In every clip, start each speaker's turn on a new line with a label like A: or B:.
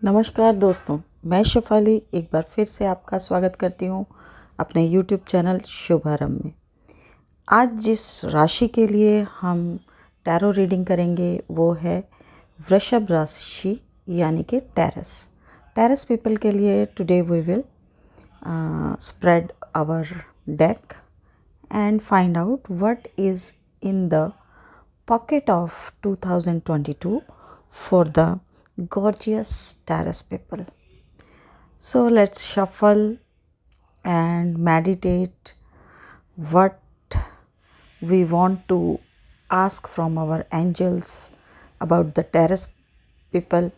A: नमस्कार दोस्तों, मैं शेफाली एक बार फिर से आपका स्वागत करती हूँ अपने YouTube चैनल शुभारंभ में। आज जिस राशि के लिए हम टैरो रीडिंग करेंगे वो है वृषभ राशि यानी कि टेरस पीपल के लिए today we will spread our deck and find out what is in the pocket of 2022 for the gorgeous terrace people. So let's shuffle and meditate what we want to ask from our angels about the terrace people,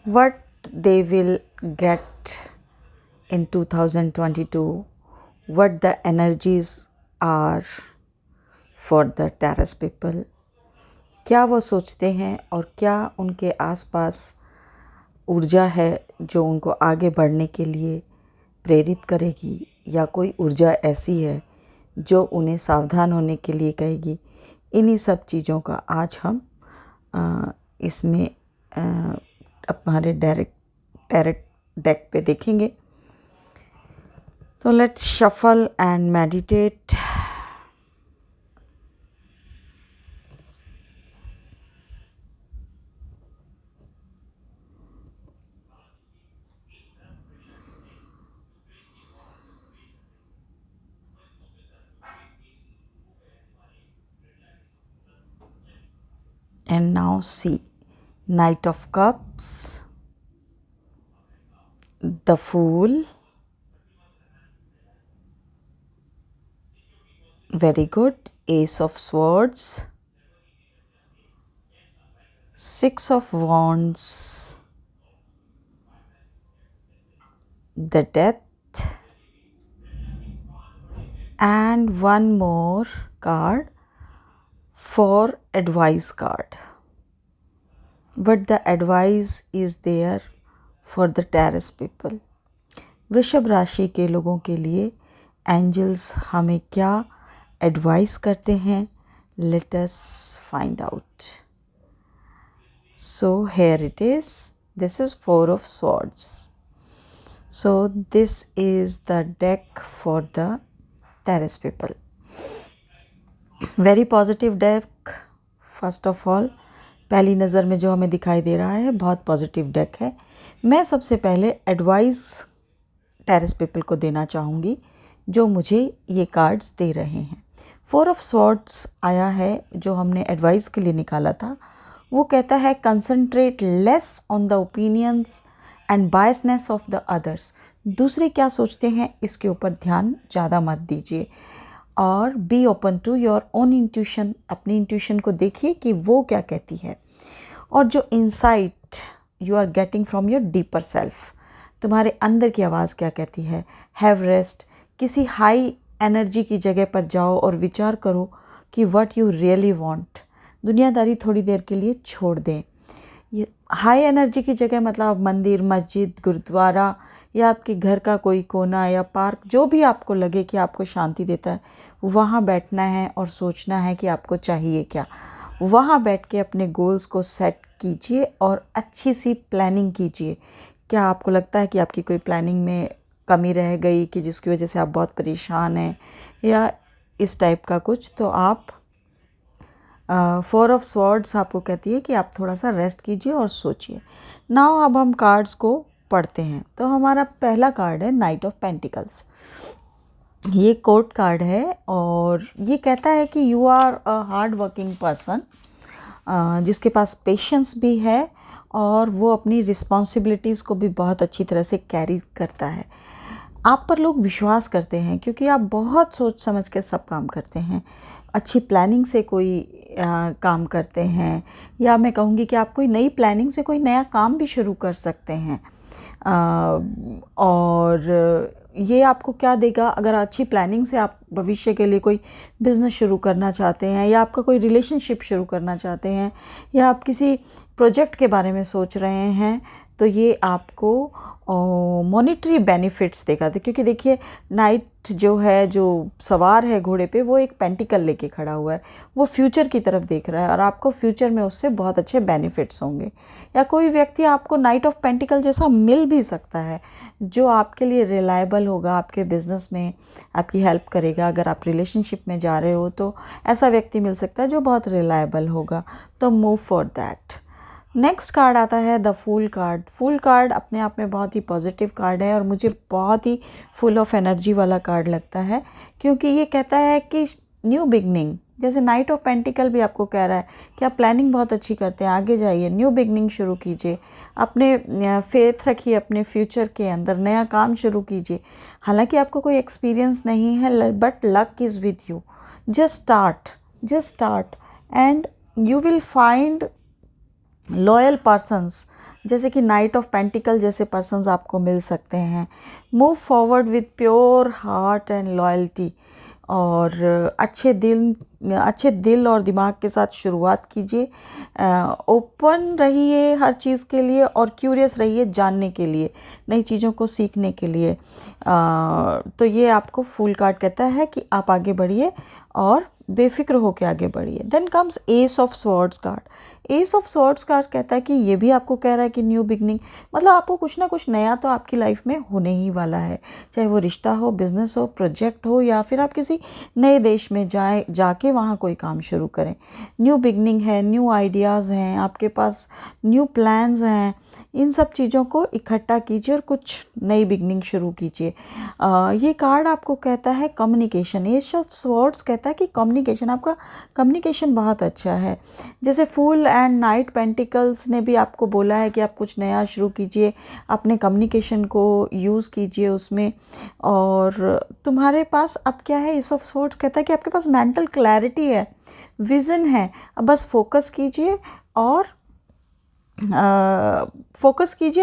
A: what they will get in 2022, what the energies are for the terrace people, क्या वो सोचते हैं और क्या उनके आसपास ऊर्जा है जो उनको आगे बढ़ने के लिए प्रेरित करेगी, या कोई ऊर्जा ऐसी है जो उन्हें सावधान होने के लिए कहेगी। इन्हीं सब चीज़ों का आज हम इसमें हमारे डायरेक्ट डेक पे देखेंगे। तो let's shuffle and meditate. And now see, Knight of Cups, the Fool, very good, Ace of Swords, Six of Wands, the Death, and one more card for advice card. What the advice is there for the terrace people? वृषभ राशि के लोगों के लिए angels हमें क्या advice करते हैं? Let us find out. So here it is, this is 4 of swords. So this is the deck for the terrace people. Very positive deck. First of all, पहली नज़र में जो हमें दिखाई दे रहा है बहुत पॉजिटिव डेक है। मैं सबसे पहले एडवाइस टेरेस पीपल को देना चाहूँगी जो मुझे ये कार्ड्स दे रहे हैं। 4 of Swords आया है जो हमने एडवाइस के लिए निकाला था। वो कहता है concentrate less on the opinions and biasness of the others. दूसरे क्या सोचते हैं इसके ऊपर ध्यान ज़्यादा मत दीजिए, और be open to your own intuition. अपनी इंट्यूशन को देखिए कि वो क्या कहती है, और जो insight you are getting from your deeper self, तुम्हारे अंदर की आवाज़ क्या कहती है। हैव रेस्ट, किसी हाई एनर्जी की जगह पर जाओ और विचार करो कि व्हाट यू रियली वांट। दुनियादारी थोड़ी देर के लिए छोड़ दें। ये हाई एनर्जी की जगह मतलब मंदिर, मस्जिद, गुरुद्वारा या आपके घर का कोई कोना या पार्क, जो भी आपको लगे कि आपको शांति देता है, वहाँ बैठना है और सोचना है कि आपको चाहिए क्या। वहाँ बैठ के अपने गोल्स को सेट कीजिए और अच्छी सी प्लानिंग कीजिए। क्या आपको लगता है कि आपकी कोई प्लानिंग में कमी रह गई कि जिसकी वजह से आप बहुत परेशान हैं या इस टाइप का कुछ, तो आप 4 of Swords आपको कहती है कि आप थोड़ा सा रेस्ट कीजिए और सोचिए। नाउ अब हम कार्ड्स को पढ़ते हैं। तो हमारा पहला कार्ड है नाइट ऑफ पेंटिकल्स। ये कोर्ट कार्ड है और ये कहता है कि you are a hard working person, जिसके पास पेशेंस भी है और वो अपनी रिस्पॉन्सिबिलिटीज़ को भी बहुत अच्छी तरह से कैरी करता है। आप पर लोग विश्वास करते हैं क्योंकि आप बहुत सोच समझ के सब काम करते हैं, अच्छी प्लानिंग से कोई काम करते हैं, या मैं कहूँगी कि आप कोई नई प्लानिंग से कोई नया काम भी शुरू कर सकते हैं। और ये आपको क्या देगा, अगर अच्छी प्लानिंग से आप भविष्य के लिए कोई बिज़नेस शुरू करना चाहते हैं, या आपका कोई रिलेशनशिप शुरू करना चाहते हैं, या आप किसी प्रोजेक्ट के बारे में सोच रहे हैं, तो ये आपको मॉनेटरी बेनिफिट्स देगा। क्योंकि देखिए नाइट जो है, जो सवार है घोड़े पे, वो एक पेंटिकल लेके खड़ा हुआ है, वो फ्यूचर की तरफ देख रहा है और आपको फ्यूचर में उससे बहुत अच्छे बेनिफिट्स होंगे। या कोई व्यक्ति आपको नाइट ऑफ पेंटिकल जैसा मिल भी सकता है जो आपके लिए रिलायबल होगा, आपके बिजनेस में आपकी हेल्प करेगा। अगर आप रिलेशनशिप में जा रहे हो तो ऐसा व्यक्ति मिल सकता है जो बहुत रिलायबल होगा, तो move for that. Next card आता है the fool card. Fool card अपने आप में बहुत ही पॉजिटिव कार्ड है और मुझे बहुत ही फुल ऑफ एनर्जी वाला कार्ड लगता है, क्योंकि ये कहता है कि न्यू बिगनिंग, जैसे नाइट ऑफ पेंटिकल भी आपको कह रहा है कि आप प्लानिंग बहुत अच्छी करते हैं, आगे जाइए, न्यू बिगनिंग शुरू कीजिए, अपने फेथ रखिए अपने फ्यूचर के अंदर, नया काम शुरू कीजिए। हालांकि आपको कोई एक्सपीरियंस नहीं है, but luck is with you. Just start and you will find loyal persons, जैसे कि नाइट ऑफ पेंटिकल जैसे पर्सन्स आपको मिल सकते हैं। Move forward with pure heart and loyalty, और अच्छे दिल और दिमाग के साथ शुरुआत कीजिए। ओपन रहिए हर चीज़ के लिए और क्यूरियस रहिए जानने के लिए, नई चीज़ों को सीखने के लिए। तो ये आपको फूल कार्ड कहता है कि आप आगे बढ़िए और बेफिक्र होकर आगे बढ़िए। Then comes ace of swords card. Ace of swords card कहता है कि ये भी आपको कह रहा है कि न्यू बिगनिंग, मतलब आपको कुछ ना कुछ नया तो आपकी लाइफ में होने ही वाला है, चाहे वो रिश्ता हो, बिजनेस हो, प्रोजेक्ट हो, या फिर आप किसी नए देश में जाके वहाँ कोई काम शुरू करें। न्यू बिगनिंग है, न्यू आइडियाज़ हैं आपके पास, न्यू प्लान्स हैं। इन सब चीज़ों को इकट्ठा कीजिए और कुछ नई बिगनिंग शुरू कीजिए। ये कार्ड आपको कहता है कम्युनिकेशन। एस ऑफ स्वॉर्ड्स कहता है कि कम्युनिकेशन, आपका कम्युनिकेशन बहुत अच्छा है। जैसे फूल एंड नाइट पेंटिकल्स ने भी आपको बोला है कि आप कुछ नया शुरू कीजिए, अपने कम्युनिकेशन को यूज़ कीजिए उसमें। और तुम्हारे अब क्या है, एस ऑफ स्वॉर्ड्स कहता है कि आपके पास मेंटल क्लैरिटी है, विज़न है। अब बस फोकस कीजिए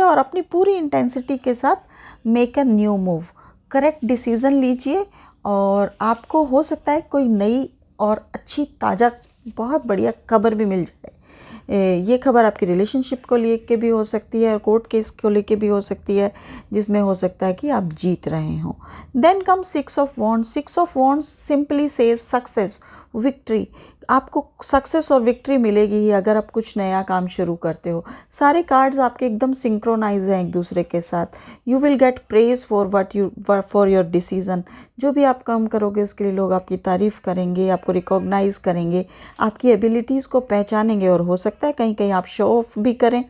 A: और अपनी पूरी इंटेंसिटी के साथ make a new move, correct decision लीजिए, और आपको हो सकता है कोई नई और अच्छी ताज़ा बहुत बढ़िया खबर भी मिल जाए। ये खबर आपकी रिलेशनशिप को लेके भी हो सकती है और कोर्ट केस को लेके भी हो सकती है, जिसमें हो सकता है कि आप जीत रहे हो। Then come six of wands. Six of wands simply says success, victory. आपको सक्सेस और विक्ट्री मिलेगी ही अगर आप कुछ नया काम शुरू करते हो। सारे कार्ड्स आपके एकदम सिंक्रोनाइज हैं एक दूसरे के साथ। You will get praise for your decision. जो भी आप काम करोगे उसके लिए लोग आपकी तारीफ़ करेंगे, आपको रिकॉग्नाइज़ करेंगे, आपकी एबिलिटीज़ को पहचानेंगे, और हो सकता है कहीं कहीं आप शो ऑफ भी करें,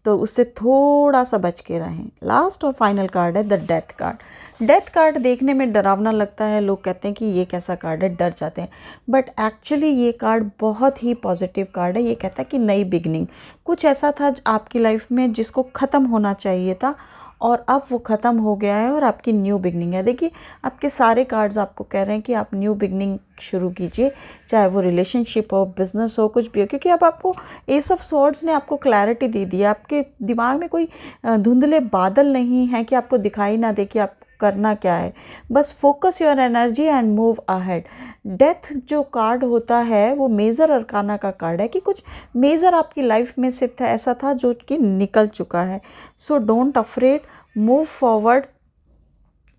A: तो उससे थोड़ा सा बच के रहें। लास्ट और फाइनल कार्ड है the death card. Death card देखने में डरावना लगता है, लोग कहते हैं कि ये कैसा कार्ड है, डर जाते हैं, बट एक्चुअली ये कार्ड बहुत ही पॉजिटिव कार्ड है। ये कहता है कि नई बिगनिंग, कुछ ऐसा था आपकी लाइफ में जिसको ख़त्म होना चाहिए था और अब वो ख़त्म हो गया है और आपकी न्यू बिगनिंग है। देखिए आपके सारे कार्ड्स आपको कह रहे हैं कि आप न्यू बिगनिंग शुरू कीजिए, चाहे वो रिलेशनशिप हो, बिजनेस हो, कुछ भी हो, क्योंकि अब आपको एस ऑफ स्वॉर्ड्स ने आपको क्लैरिटी दे दी है। आपके दिमाग में कोई धुंधले बादल नहीं है कि आपको दिखाई ना दे कि आप करना क्या है। बस focus your energy and move ahead. Death जो कार्ड होता है वो मेजर अरकाना का कार्ड है कि कुछ मेजर आपकी लाइफ में से ऐसा था जो कि निकल चुका है। So don't afraid, move forward.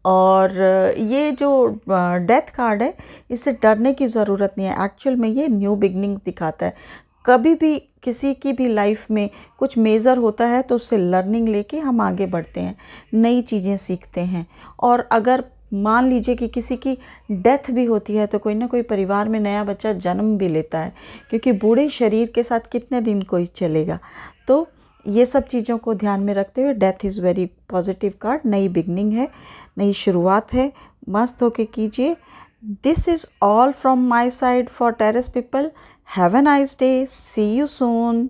A: और ये जो डेथ कार्ड है इससे डरने की ज़रूरत नहीं है। एक्चुअल में ये न्यू बिगनिंग दिखाता है। कभी भी किसी की भी लाइफ में कुछ मेजर होता है तो उससे लर्निंग लेके हम आगे बढ़ते हैं, नई चीज़ें सीखते हैं। और अगर मान लीजिए कि किसी की डेथ भी होती है तो कोई ना कोई परिवार में नया बच्चा जन्म भी लेता है, क्योंकि बूढ़े शरीर के साथ कितने दिन कोई चलेगा। तो ये सब चीज़ों को ध्यान में रखते हुए death is very positive card. नई बिगनिंग है, नई शुरुआत है, मस्त होके कीजिए। This is all from my side for terrace people. Have a nice day, see you soon.